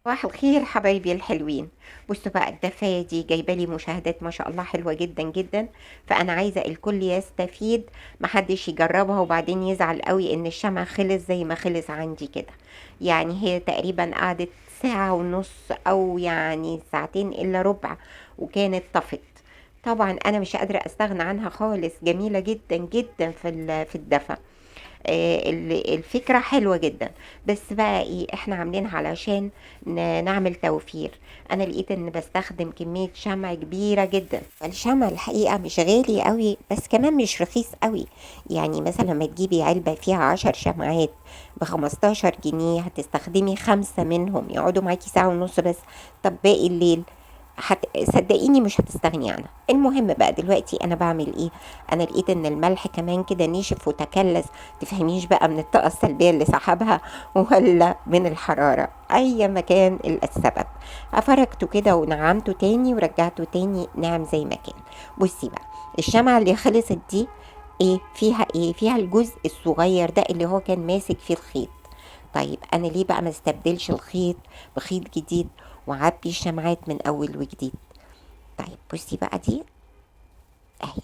صباح الخير حبايبي الحلوين. بصوا بقى الدفاية دي جايبه لي مشاهدات ما شاء الله حلوة جدا جدا، فأنا عايزة الكل يستفيد، محدش يجربها وبعدين يزعل قوي إن الشمع خلص زي ما خلص عندي كده. يعني هي تقريبا قعدت ساعة ونص أو يعني ساعتين إلا ربع وكانت طفت. طبعا أنا مش قادرة أستغنى عنها خالص، جميلة جدا جدا في الدفا. الفكرة حلوة جدا، بس بقى ايه احنا عاملينها علشان نعمل توفير. انا لقيت ان بستخدم كمية شمع كبيرة جدا. الشمع الحقيقة مش غالي قوي بس كمان مش رخيص قوي. يعني مثلا لما تجيبي علبة فيها 10 شمعات ب15 جنيه هتستخدمي 5 منهم يقعدوا معاكي ساعة ونص بس. طب باقي الليل صدقيني مش هتستغني عنها. المهم بقى دلوقتي انا بعمل ايه؟ انا لقيت ان الملح كمان كده نشف وتكلس، تفهميش بقى من الطاقة السلبية اللي سحبها ولا من الحرارة، اي مكان السبب. افركته كده ونعمته تاني ورجعته تاني ناعم زي ما كان. بصي بقى الشمعة اللي خلصت دي ايه فيها الجزء الصغير ده اللي هو كان ماسك فيه الخيط. طيب انا ليه بقى ما استبدلش الخيط بخيط جديد وعبي الشمعات من اول وجديد؟ طيب بصي بقى دي اهي.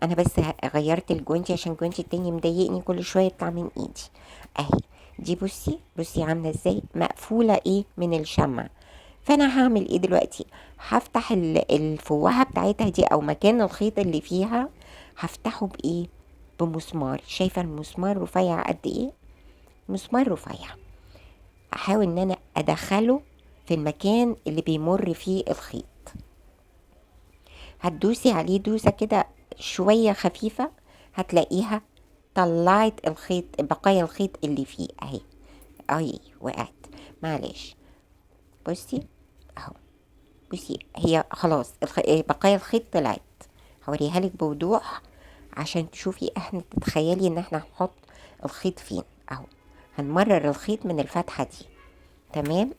انا بس غيرت الجوانتي عشان الجوانتي التاني مضايقني كل شويه يطلع من ايدي. اهي دي بصي عامله ازاي مقفوله ايه من الشمع. فانا هعمل ايه دلوقتي؟ هفتح الفوهه بتاعتها دي او مكان الخيط اللي فيها، هفتحه بايه؟ بمسمار. شايفه المسمار رفيع قد ايه؟ مسمار رفيع. احاول ان انا ادخله في المكان اللي بيمر فيه الخيط. هتدوسي عليه دوسة كده شوية خفيفة، هتلاقيها طلعت الخيط، بقايا الخيط اللي فيه اهي. اي وقعت، معلش. بصي اهو. بصي هي خلاص بقايا الخيط طلعت. هوريها لك بوضوح عشان تشوفي احنا تتخيلي ان احنا هنحط الخيط فين. اهو هنمرر الخيط من الفتحة دي. تمام.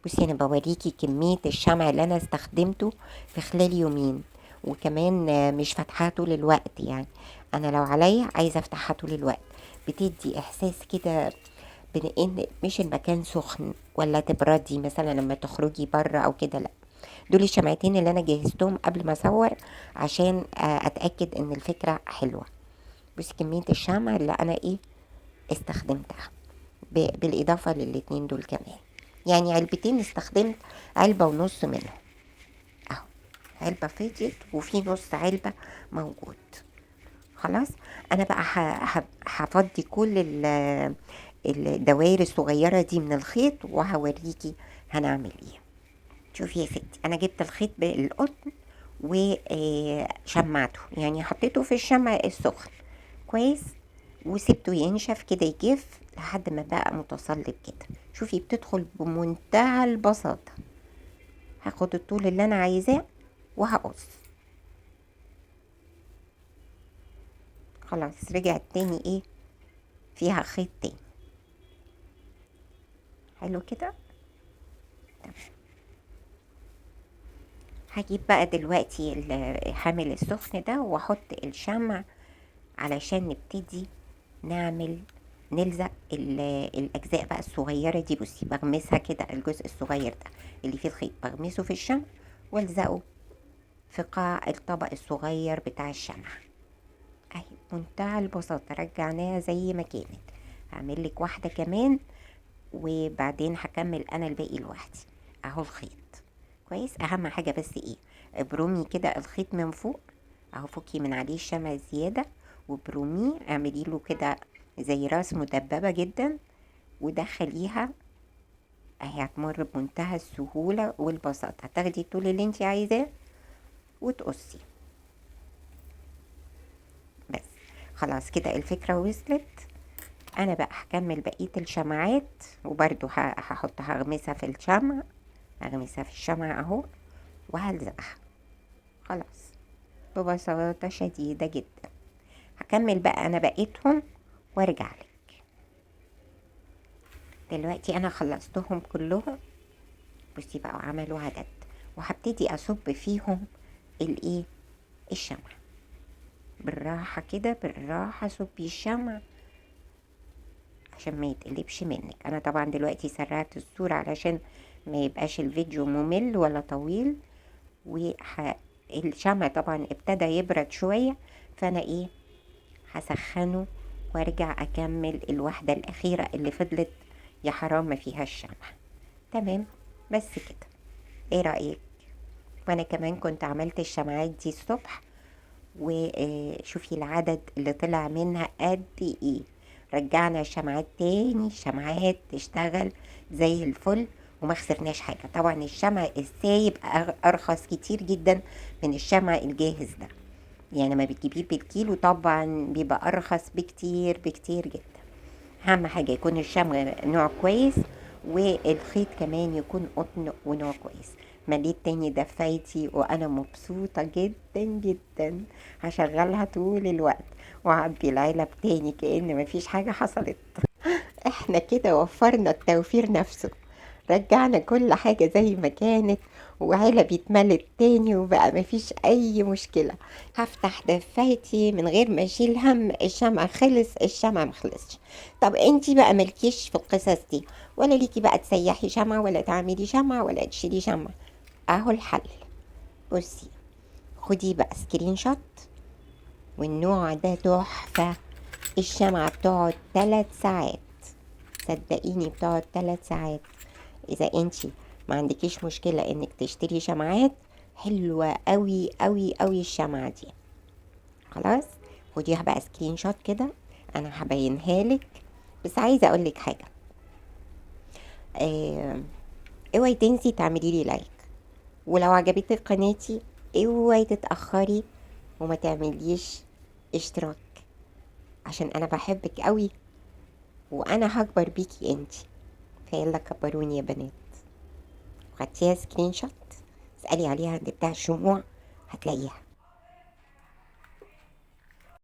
بصي انا بوريكي كمية الشمع اللي انا استخدمته في خلال يومين، وكمان مش فاتحاها طول الوقت يعني. انا لو عليا عايزة افتحها طول الوقت. بتدي احساس كده بان مش المكان سخن ولا تبردي مثلا لما تخرجي بره او كده، لا. دول الشمعتين اللي انا جهزتهم قبل ما اصور عشان اتاكد ان الفكرة حلوة. بصي كمية الشمع اللي انا استخدمتها بالاضافة للاتنين دول كمان. يعني علبتين استخدمت علبة ونص منهم اهو. علبة فضيت وفي نص علبة موجود. خلاص. انا بقى هفضي كل الدوائر الصغيرة دي من الخيط وهوريكي هنعمل ايه. شوفي يا ستي انا جبت الخيط بالقطن وشمعته، يعني حطيته في الشمع السخن كويس وسبته ينشف كده يجف لحد ما بقى متصلب كده. شوفي بتدخل بمنتهى البساطة. هاخد الطول اللي انا عايزاه وهقص. خلاص رجعت تاني فيها خيط تاني. حلو كده. هجيب بقى دلوقتي الحامل السخن ده واحط الشمع علشان نبتدي نعمل نلزق الاجزاء بقى الصغيره دي. بصي بغمسها كده، الجزء الصغير ده اللي فيه الخيط بغمسه في الشمع والزقه في قاع الطبق الصغير بتاع الشمع اهي. منتهى البساطه رجعناها زي ما كانت. هعمل لك واحده كمان وبعدين هكمل انا الباقي لوحدي. اهو الخيط كويس. اهم حاجه بس ابرمي كده الخيط من فوق اهو، فكي من عليه الشمع الزياده وبروميه، اعملي له كده زي راس مدببه جدا ودخليها اهي. هتمر بمنتهى السهوله والبساطه. هتاخدي الطول اللي انت عايزاه وتقصي بس. خلاص كده الفكره وصلت. انا بقى هكمل بقيه الشمعات وبرده هحطها هغمسها في الشمع، اغمسها في الشمع اهو وهلزقها. خلاص ببساطة شديدة جدا. هكمل بقى انا بقيتهم وارجع لك. دلوقتي انا خلصتهم كلهم. بصي بقى عملوا عدد وهبتدي اصب فيهم الايه الشمع. بالراحة كده بالراحة صبي الشمع عشان ما يتقلبش منك. انا طبعا دلوقتي سرعت الصورة علشان ما يبقاش الفيديو ممل ولا طويل. الشمع طبعا ابتدى يبرد شوية، فانا ايه هسخنه وارجع اكمل الواحدة الاخيرة اللي فضلت، يا حرام ما فيها الشمع. تمام، بس كده. ايه رأيك؟ وانا كمان كنت عملت الشمعات دي الصبح، وشوفي العدد اللي طلع منها قد ايه. رجعنا الشمعات تاني، شمعات تشتغل زي الفل وما خسرناش حاجة. طبعا الشمع السايب ارخص كتير جدا من الشمع الجاهز ده، يعني ما بتجيبيه بالكيلو طبعا بيبقى ارخص بكتير بكتير جدا. اهم حاجة يكون الشمع نوع كويس، والخيط كمان يكون قطن ونوع كويس. مليت تاني دفايتي وانا مبسوطة جدا جدا. هشغلها طول الوقت واعبي العلب تاني كأن مفيش حاجة حصلت. احنا كده وفرنا التوفير نفسه، رجعنا كل حاجة زي ما كانت، وعلبي اتملت تاني وبقى مفيش اي مشكلة. هفتح دفايتي من غير ما اشيل هم الشمع خلص الشمع مخلصش. طب انتي بقى ملكيش في القصص دي، ولا ليكي بقى تسيحي شمع ولا تعملي شمع ولا تشيلي شمع. اهو الحل. بصي، خدي بقى سكرين شوت، والنوع ده تحفة. الشمعة بتقعد 3 ساعات، صدقيني بتقعد 3 ساعات. اذا انتي ما عندكيش مشكلة انك تشتري شمعات، حلوة قوي قوي قوي الشمعة دي. خلاص، خديها بقى سكرين شوت كده، انا هبينها لك. بس عايزة اقول لك حاجة، آه، اوعي تنسي تعملي لي لايك، ولو عجبتك قناتي اوعي تتأخري وما تعمليش اشتراك، عشان انا بحبك قوي وانا هكبر بيكي انتي. فيلا كبروني يا بنات. خدتيها سكرين شوت، اسألي عليها عند بتاع الشموع هتلاقيها.